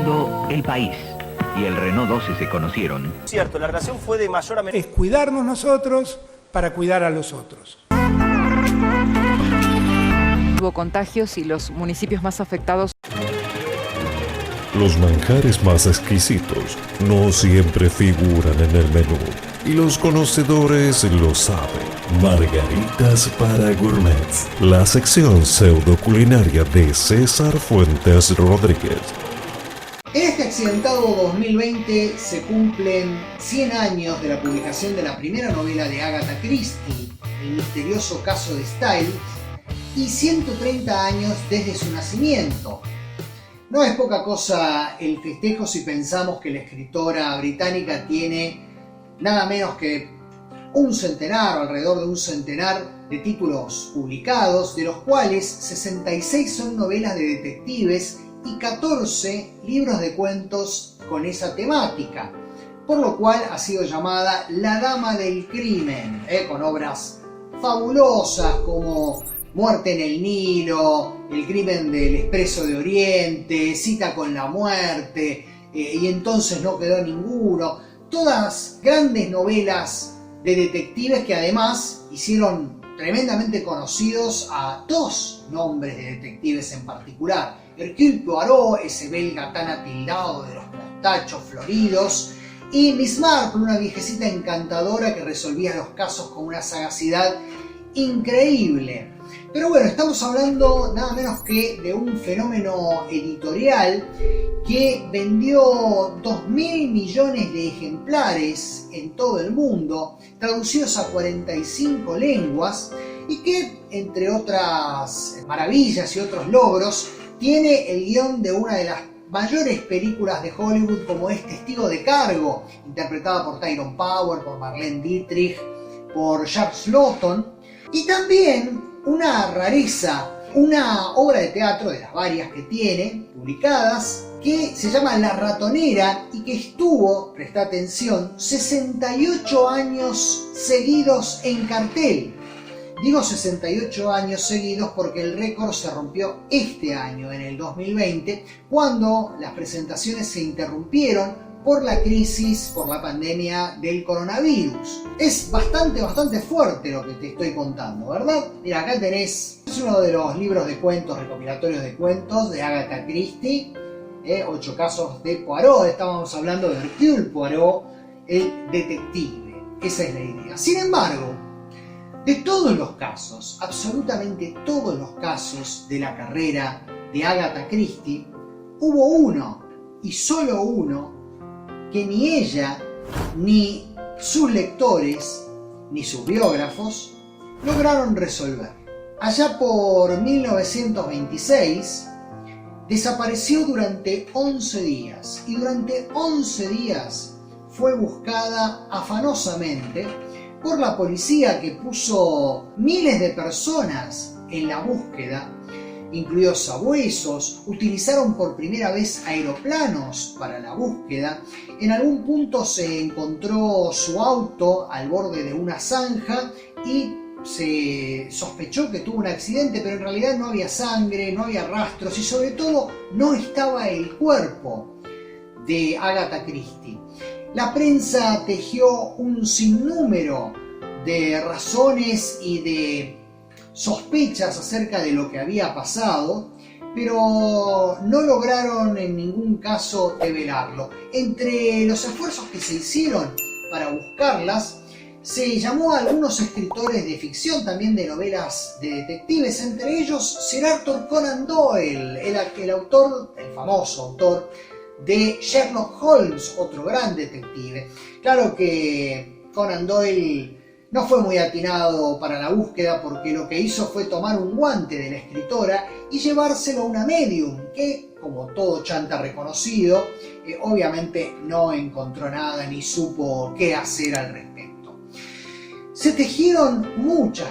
Cuando El País y el Renault 12 se conocieron... Cierto, la relación fue de mayor a menor. Es cuidarnos nosotros para cuidar a los otros. Hubo contagios y los municipios más afectados. Los manjares más exquisitos no siempre figuran en el menú, y los conocedores lo saben. Margaritas para gourmets, la sección pseudo-culinaria de César Fuentes Rodríguez. En este accidentado 2020 se cumplen 100 años de la publicación de la primera novela de Agatha Christie, El misterioso caso de Styles, y 130 años desde su nacimiento. No es poca cosa el festejo si pensamos que la escritora británica tiene nada menos que un centenar o alrededor de un centenar de títulos publicados, de los cuales 66 son novelas de detectives y 14 libros de cuentos con esa temática, por lo cual ha sido llamada la Dama del Crimen, con obras fabulosas como Muerte en el Nilo, El crimen del Expreso de Oriente, Cita con la muerte, y entonces no quedó ninguno. Todas grandes novelas de detectives que además hicieron tremendamente conocidos a dos nombres de detectives en particular. Hercule Poirot, ese belga tan atildado de los mostachos floridos, y Miss Marple, una viejecita encantadora que resolvía los casos con una sagacidad increíble. Pero bueno, estamos hablando nada menos que de un fenómeno editorial que vendió 2.000 millones de ejemplares en todo el mundo, traducidos a 45 lenguas, y que, entre otras maravillas y otros logros, tiene el guión de una de las mayores películas de Hollywood, como es Testigo de Cargo, interpretada por Tyrone Power, por Marlene Dietrich, por Charles Lawton, y también una rareza, una obra de teatro de las varias que tiene publicadas, que se llama La Ratonera y que estuvo, presta atención, 68 años seguidos en cartel. Digo 68 años seguidos porque el récord se rompió este año, en el 2020, cuando las presentaciones se interrumpieron por la crisis, por la pandemia del coronavirus. Es bastante fuerte lo que te estoy contando, ¿verdad? Mira, acá tenés, es uno de los libros de cuentos, recopilatorios de cuentos de Agatha Christie, 8 casos de Poirot. Estábamos hablando de Hercule Poirot, el detective. Esa es la idea. Sin embargo, de todos los casos, absolutamente todos los casos de la carrera de Agatha Christie, hubo uno, y solo uno, que ni ella, ni sus lectores, ni sus biógrafos lograron resolver. Allá por 1926 desapareció durante 11 días, y durante 11 días fue buscada afanosamente por la policía, que puso miles de personas en la búsqueda, incluidos sabuesos. Utilizaron por primera vez aeroplanos para la búsqueda. En algún punto se encontró su auto al borde de una zanja y se sospechó que tuvo un accidente, pero en realidad no había sangre, no había rastros y sobre todo no estaba el cuerpo de Agatha Christie. La prensa tejió un sinnúmero de razones y de sospechas acerca de lo que había pasado, pero no lograron en ningún caso develarlo. Entre los esfuerzos que se hicieron para buscarlas, se llamó a algunos escritores de ficción, también de novelas de detectives, entre ellos Sir Arthur Conan Doyle, el autor, el famoso autor de Sherlock Holmes, otro gran detective. Claro que Conan Doyle no fue muy atinado para la búsqueda, porque lo que hizo fue tomar un guante de la escritora y llevárselo a una medium que, como todo chanta reconocido, obviamente no encontró nada ni supo qué hacer al respecto. Se tejieron muchas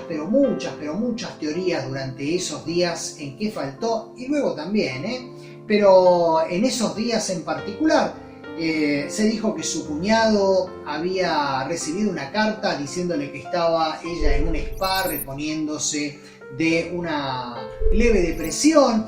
teorías durante esos días en que faltó, y luego también, pero en esos días en particular, se dijo que su cuñado había recibido una carta diciéndole que estaba ella en un spa reponiéndose de una leve depresión.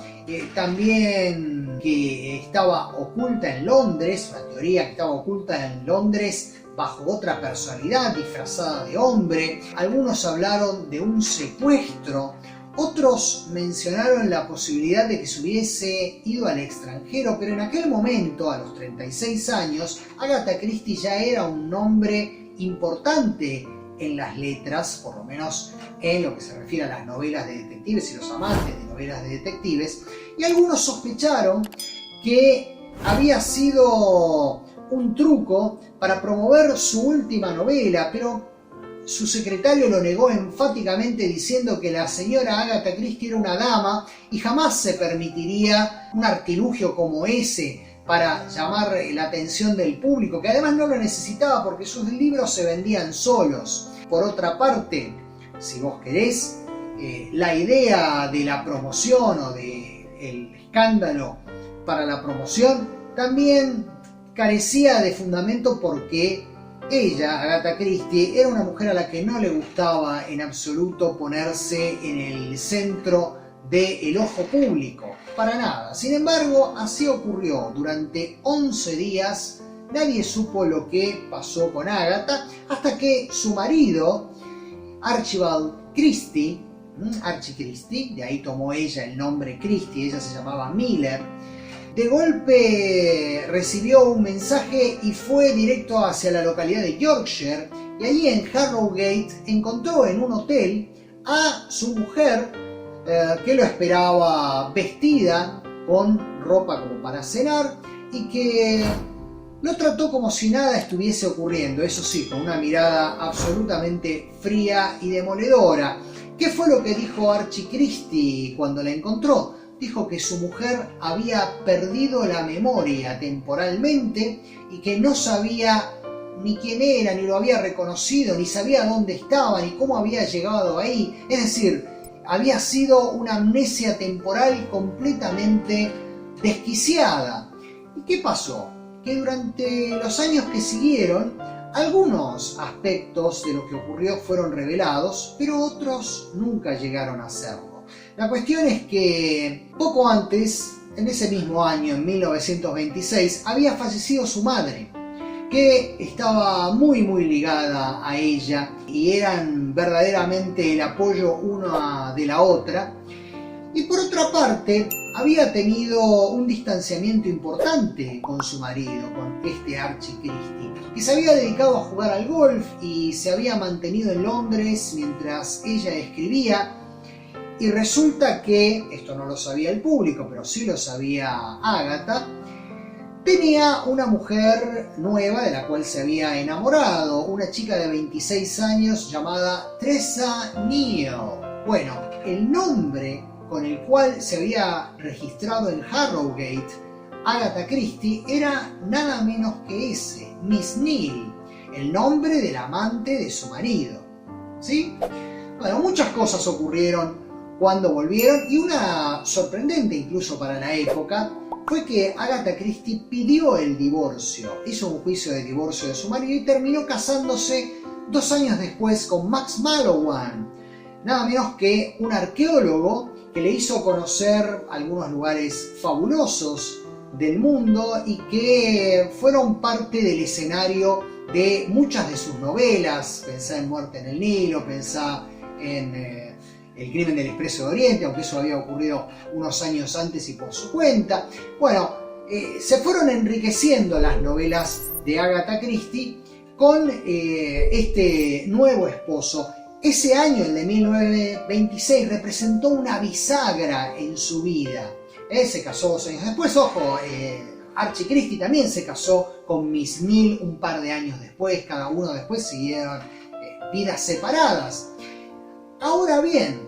También que estaba oculta en Londres, una teoría que estaba oculta en Londres bajo otra personalidad disfrazada de hombre. Algunos hablaron de un secuestro, otros mencionaron la posibilidad de que se hubiese ido al extranjero, pero en aquel momento, a los 36 años, Agatha Christie ya era un nombre importante en las letras, por lo menos en lo que se refiere a las novelas de detectives y los amantes de novelas de detectives, y algunos sospecharon que había sido un truco para promover su última novela, pero su secretario lo negó enfáticamente diciendo que la señora Agatha Christie era una dama y jamás se permitiría un artilugio como ese para llamar la atención del público, que además no lo necesitaba porque sus libros se vendían solos. Por otra parte, si vos querés, la idea de la promoción o del escándalo para la promoción también carecía de fundamento porque ella, Agatha Christie, era una mujer a la que no le gustaba en absoluto ponerse en el centro del ojo público, para nada. Sin embargo, así ocurrió. Durante 11 días nadie supo lo que pasó con Agatha hasta que su marido, Archibald Christie, Archie Christie, de ahí tomó ella el nombre Christie, ella se llamaba Miller, de golpe recibió un mensaje y fue directo hacia la localidad de Yorkshire, y allí en Harrogate encontró en un hotel a su mujer que lo esperaba vestida con ropa como para cenar y que lo trató como si nada estuviese ocurriendo, eso sí, con una mirada absolutamente fría y demoledora. ¿Qué fue lo que dijo Archie Christie cuando la encontró? Dijo que su mujer había perdido la memoria temporalmente y que no sabía ni quién era, ni lo había reconocido, ni sabía dónde estaba, ni cómo había llegado ahí. Es decir, había sido una amnesia temporal completamente desquiciada. ¿Y qué pasó? Que durante los años que siguieron, algunos aspectos de lo que ocurrió fueron revelados, pero otros nunca llegaron a serlo. La cuestión es que poco antes, en ese mismo año, en 1926, había fallecido su madre, que estaba muy ligada a ella y eran verdaderamente el apoyo una de la otra. Y por otra parte, había tenido un distanciamiento importante con su marido, con este Archie Christie, que se había dedicado a jugar al golf y se había mantenido en Londres mientras ella escribía. Y resulta que, esto no lo sabía el público, pero sí lo sabía Agatha, tenía una mujer nueva de la cual se había enamorado, una chica de 26 años llamada Theresa Neale. Bueno, el nombre con el cual se había registrado en Harrogate Agatha Christie era nada menos que ese, Miss Neale, el nombre del amante de su marido. ¿Sí? Bueno, muchas cosas ocurrieron cuando volvieron, y una sorprendente incluso para la época fue que Agatha Christie pidió el divorcio, hizo un juicio de divorcio de su marido y terminó casándose 2 años después con Max Mallowan, nada menos que un arqueólogo que le hizo conocer algunos lugares fabulosos del mundo y que fueron parte del escenario de muchas de sus novelas. Pensá en Muerte en el Nilo, pensá en El crimen del Expreso de Oriente, aunque eso había ocurrido unos años antes y por su cuenta. Bueno, se fueron enriqueciendo las novelas de Agatha Christie con este nuevo esposo. Ese año, el de 1926, representó una bisagra en su vida. Se casó 2 años después, ojo, Archie Christie también se casó con Miss Neale un par de años después, cada uno después siguieron vidas separadas. Ahora bien,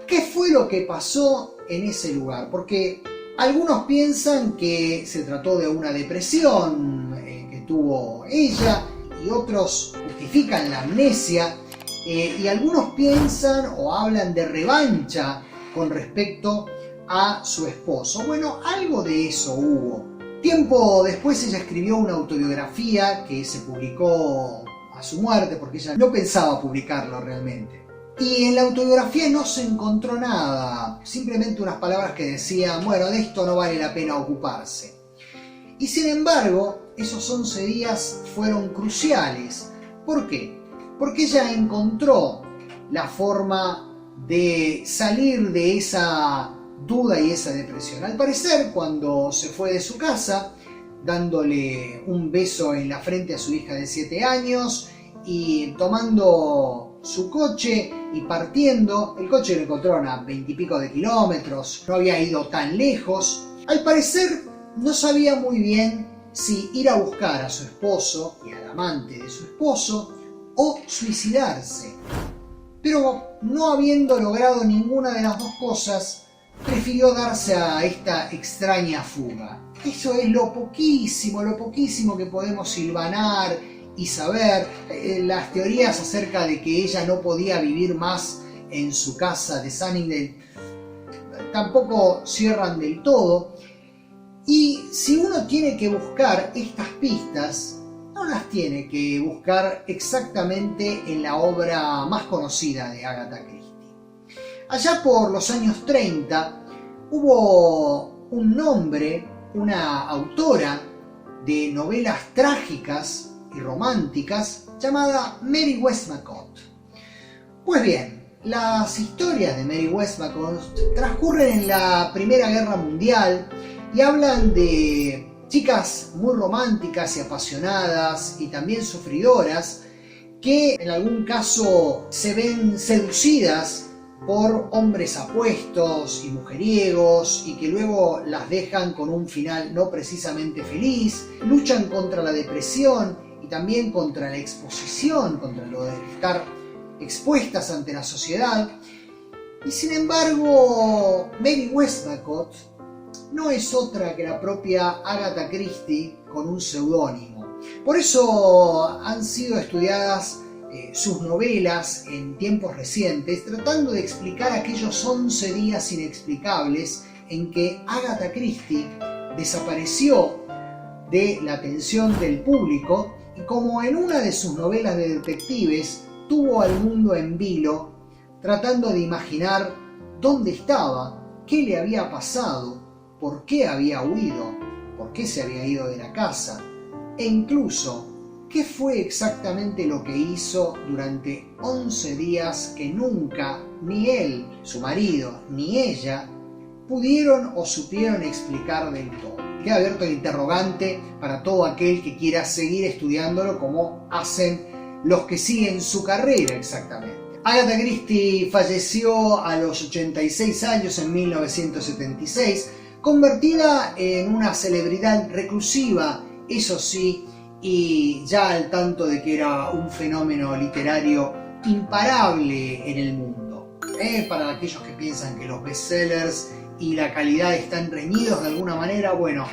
¿qué fue lo que pasó en ese lugar? Porque algunos piensan que se trató de una depresión que tuvo ella, y otros justifican la amnesia, y algunos piensan o hablan de revancha con respecto a su esposo. Bueno, algo de eso hubo. Tiempo después ella escribió una autobiografía que se publicó a su muerte, porque ella no pensaba publicarlo realmente. Y en la autobiografía no se encontró nada, simplemente unas palabras que decían, bueno, de esto no vale la pena ocuparse. Y sin embargo, esos 11 días fueron cruciales. ¿Por qué? Porque ella encontró la forma de salir de esa duda y esa depresión. Al parecer, cuando se fue de su casa, dándole un beso en la frente a su hija de 7 años y tomando su coche y partiendo, el coche lo encontraron a 20 y pico de kilómetros, no había ido tan lejos. Al parecer no sabía muy bien si ir a buscar a su esposo y al amante de su esposo o suicidarse. Pero no habiendo logrado ninguna de las dos cosas, prefirió darse a esta extraña fuga. Eso es lo poquísimo que podemos silvanar y saber. Las teorías acerca de que ella no podía vivir más en su casa de Sunningdale tampoco cierran del todo. Y si uno tiene que buscar estas pistas, no las tiene que buscar exactamente en la obra más conocida de Agatha Christie. Allá por los años 30 hubo un nombre, una autora de novelas trágicas y románticas llamada Mary Westmacott. Pues bien, las historias de Mary Westmacott transcurren en la Primera Guerra Mundial y hablan de chicas muy románticas y apasionadas y también sufridoras que en algún caso se ven seducidas por hombres apuestos y mujeriegos y que luego las dejan con un final no precisamente feliz, luchan contra la depresión y también contra la exposición, contra lo de estar expuestas ante la sociedad. Y sin embargo, Mary Westmacott no es otra que la propia Agatha Christie con un seudónimo. Por eso han sido estudiadas sus novelas en tiempos recientes, tratando de explicar aquellos 11 días inexplicables en que Agatha Christie desapareció de la atención del público y, como en una de sus novelas de detectives, tuvo al mundo en vilo tratando de imaginar dónde estaba, qué le había pasado, por qué había huido, por qué se había ido de la casa e incluso qué fue exactamente lo que hizo durante 11 días que nunca ni él, su marido, ni ella pudieron o supieron explicar del todo. Queda abierto el interrogante para todo aquel que quiera seguir estudiándolo como hacen los que siguen su carrera exactamente. Agatha Christie falleció a los 86 años en 1976, convertida en una celebridad reclusiva, eso sí, y ya al tanto de que era un fenómeno literario imparable en el mundo. Para aquellos que piensan que los bestsellers y la calidad están reñidos de alguna manera, bueno,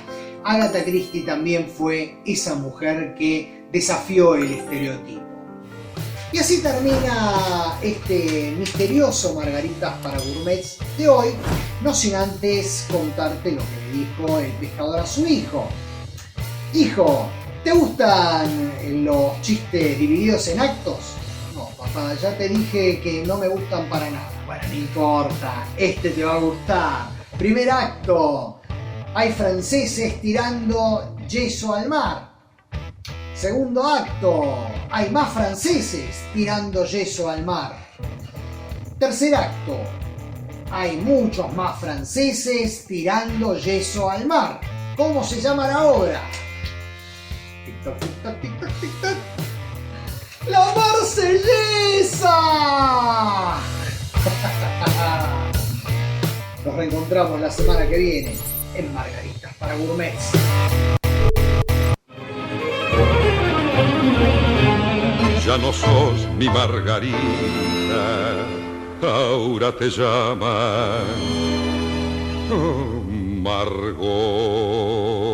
Agatha Christie también fue esa mujer que desafió el estereotipo. Y así termina este misterioso Margaritas para Gourmets de hoy, no sin antes contarte lo que le dijo el pescador a su hijo. Hijo, ¿te gustan los chistes divididos en actos? No, papá, ya te dije que no me gustan para nada. Bueno, no importa, este te va a gustar. Primer acto, hay franceses tirando yeso al mar. Segundo acto, hay más franceses tirando yeso al mar. Tercer acto, hay muchos más franceses tirando yeso al mar. ¿Cómo se llama la obra? Tic-tac, tic-tac, tic-tac, tic-tac. ¡La Marsellesa! Nos reencontramos la semana que viene en Margaritas para Gourmets. Ya no sos mi Margarita, ahora te llaman Margot.